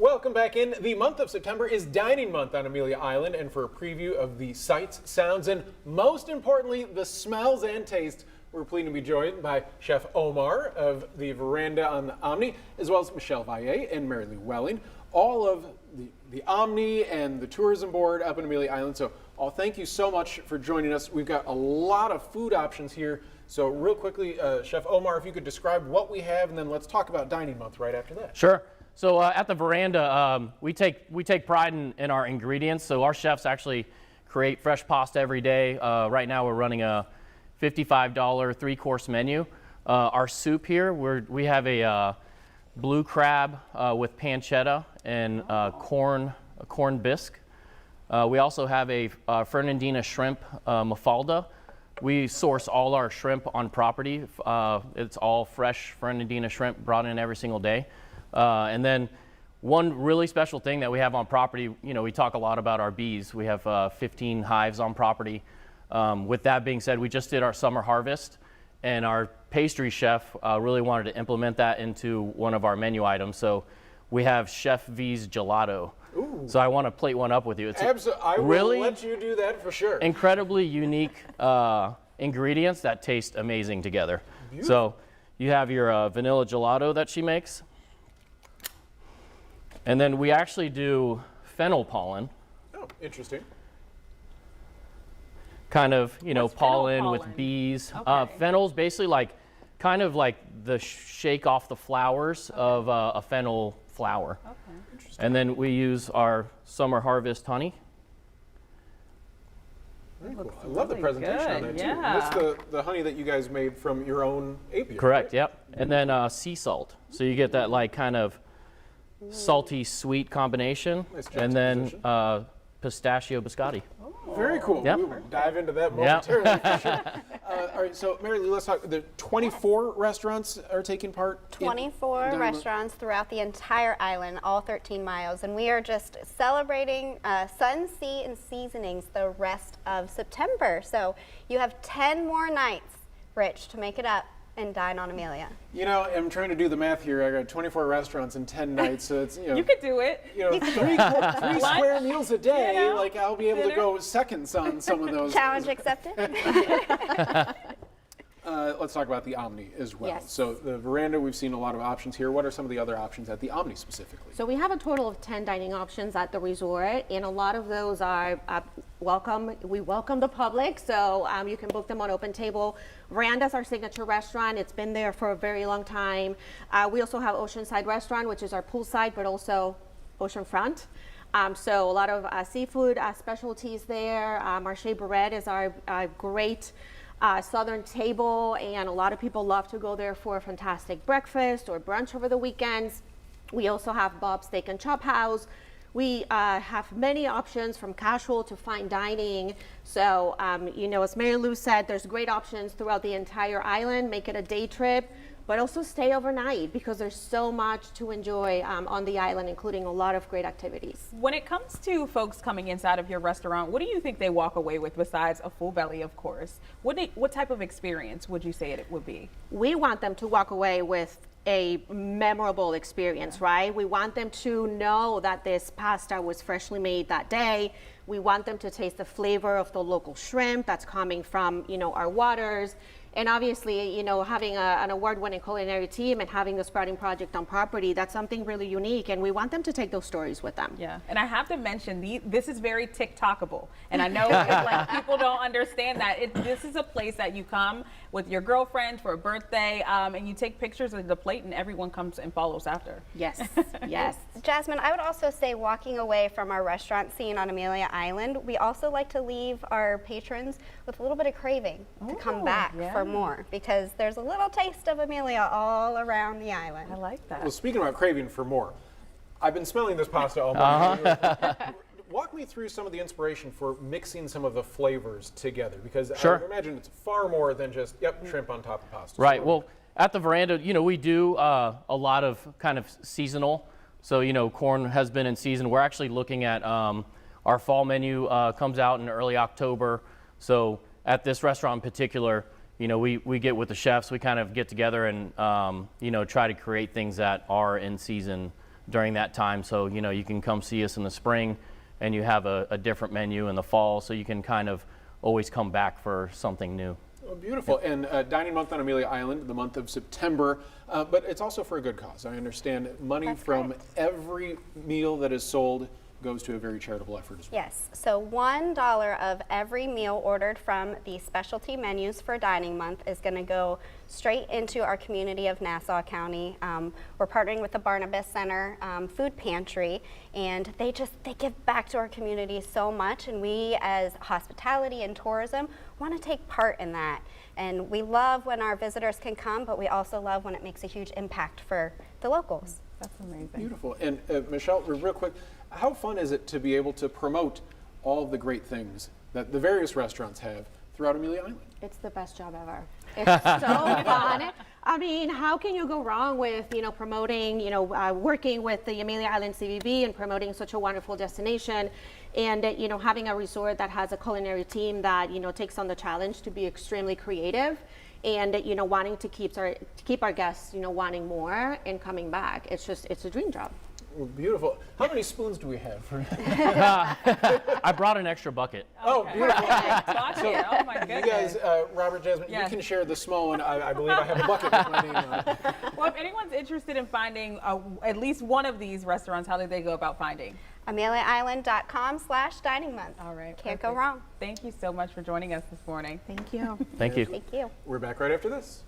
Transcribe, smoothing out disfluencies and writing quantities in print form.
Welcome back in. The month of September is Dining Month on Amelia Island, and for a preview of the sights, sounds, and most importantly, the smells and tastes, we're pleased to be joined by Chef Omar of the Veranda on the Omni, as well as Michelle Valle and Mary Lou Welling, all of the Omni and the tourism board up in Amelia Island. So all thank you so much for joining us. We've got a lot of food options here. So real quickly, Chef Omar, if you could describe what we have, and then let's talk about Dining Month right after that. Sure. So at the Veranda, we take pride in our ingredients. So our chefs actually create fresh pasta every day. Right now we're running a $55 three-course menu. Our soup here, we have a blue crab with pancetta and corn bisque. We also have a Fernandina shrimp mafalda. We source all our shrimp on property. It's all fresh Fernandina shrimp brought in every single day. And then one really special thing that we have on property, you know, we talk a lot about our bees. We have 15 hives on property. With that being said, we just did our summer harvest, and our pastry chef really wanted to implement that into one of our menu items. So we have Chef V's gelato. Ooh. So I want to plate one up with you. It's I will let you do that for sure. Incredibly unique ingredients that taste amazing together. Beautiful. So you have your vanilla gelato that she makes. And then we actually do fennel pollen. Oh, interesting. Kind of, you know, What's pollen fennel with pollen? bees. Okay. Fennel's basically kind of like the shake off the flowers of a fennel flower. Okay. Interesting. And then we use our summer harvest honey. Very cool. I love the presentation on that too. Yeah. That's the honey that you guys made from your own apiary. Correct, right? yep. And then sea salt. So you get that like kind of salty sweet combination. Nice And then juxtaposition. pistachio biscotti. Very cool. Yep. We will dive into that momentarily for sure. All right, so Mary Lou, let's talk. The 24 restaurants are taking part. 24 restaurants throughout the entire island, all 13 miles, and we are just celebrating Sun, Sea, and Seasonings the rest of September. So you have 10 more nights, Rich, to make it up and dine on Amelia. You know, I'm trying to do the math here. I got 24 restaurants in 10 nights, so it's, you know. You could do it. You know, three square meals a day. You know, like I'll be able to go seconds on some of those. Challenge accepted. Let's talk about the Omni as well. Yes. So the Veranda, we've seen a lot of options here. What are some of the other options at the Omni specifically? So we have a total of 10 dining options at the resort, and a lot of those are we welcome the public, so you can book them on Open Table. Veranda's our signature restaurant. It's been there for a very long time. We also have Oceanside Restaurant, which is our poolside, but also oceanfront. So a lot of seafood specialties there. Marché Barrette is our great southern table, and a lot of people love to go there for a fantastic breakfast or brunch over the weekends. We also have Bob's Steak and Chop House. We have many options from casual to fine dining. So, you know, as Mary Lou said, there's great options throughout the entire island. Make it a day trip, but also stay overnight because there's so much to enjoy on the island, including a lot of great activities. When it comes to folks coming inside of your restaurant, what do you think they walk away with besides a full belly, of course? What type of experience would you say it would be? We want them to walk away with a memorable experience, right? We want them to know that this pasta was freshly made that day. We want them to taste the flavor of the local shrimp that's coming from, you know, our waters. And obviously, you know, having an award-winning culinary team and having the Sprouting Project on property, that's something really unique, and we want them to take those stories with them. Yeah, and I have to mention, this is very TikTokable, and I know like people don't understand that. This is a place that you come with your girlfriend for a birthday, and you take pictures of the plate, and everyone comes and follows after. Yes, yes. Jasmine, I would also say walking away from our restaurant scene on Amelia Island, we also like to leave our patrons with a little bit of craving to come back for more, because there's a little taste of Amelia all around the island. I like that. Well, speaking about craving for more, I've been smelling this pasta all morning. Walk me through some of the inspiration for mixing some of the flavors together, because Sure. I would imagine it's far more than just, shrimp on top of pasta. Right. Well, at the Veranda, you know, we do a lot of kind of seasonal. So, you know, corn has been in season. We're actually looking at our fall menu comes out in early October. So at this restaurant in particular, you know, we get with the chefs, we kind of get together and, you know, try to create things that are in season during that time. So, you know, you can come see us in the spring and you have a different menu in the fall, so you can kind of always come back for something new. Oh, beautiful. And Dining Month on Amelia Island, the month of September, but it's also for a good cause. I understand money That's from correct. every meal that is sold goes to a very charitable effort as well. Yes, so $1 of every meal ordered from the specialty menus for Dining Month is going to go straight into our community of Nassau County. We're partnering with the Barnabas Center Food Pantry, and they give back to our community so much, and we as hospitality and tourism want to take part in that. And we love when our visitors can come, but we also love when it makes a huge impact for the locals. That's amazing. Beautiful. And Michelle, real quick, how fun is it to be able to promote all of the great things that the various restaurants have throughout Amelia Island? It's the best job ever. It's so fun. I mean, how can you go wrong with, you know, promoting, you know, working with the Amelia Island CVB and promoting such a wonderful destination, and, you know, having a resort that has a culinary team that, you know, takes on the challenge to be extremely creative and, you know, wanting to keep our guests, you know, wanting more and coming back. It's a dream job. Well, beautiful. How many spoons do we have? I brought an extra bucket. Oh, beautiful. Bucket. Oh my goodness. You guys, Robert, Jasmine, Yes. you can share the small one. I believe I have a bucket with my name on it. Well, if anyone's interested in finding at least one of these restaurants, how do they go about finding? AmeliaIsland.com/Dining Month. All right. Can't go perfect. wrong. Thank you so much for joining us this morning. Thank you. Thank you. Thank you. We're back right after this.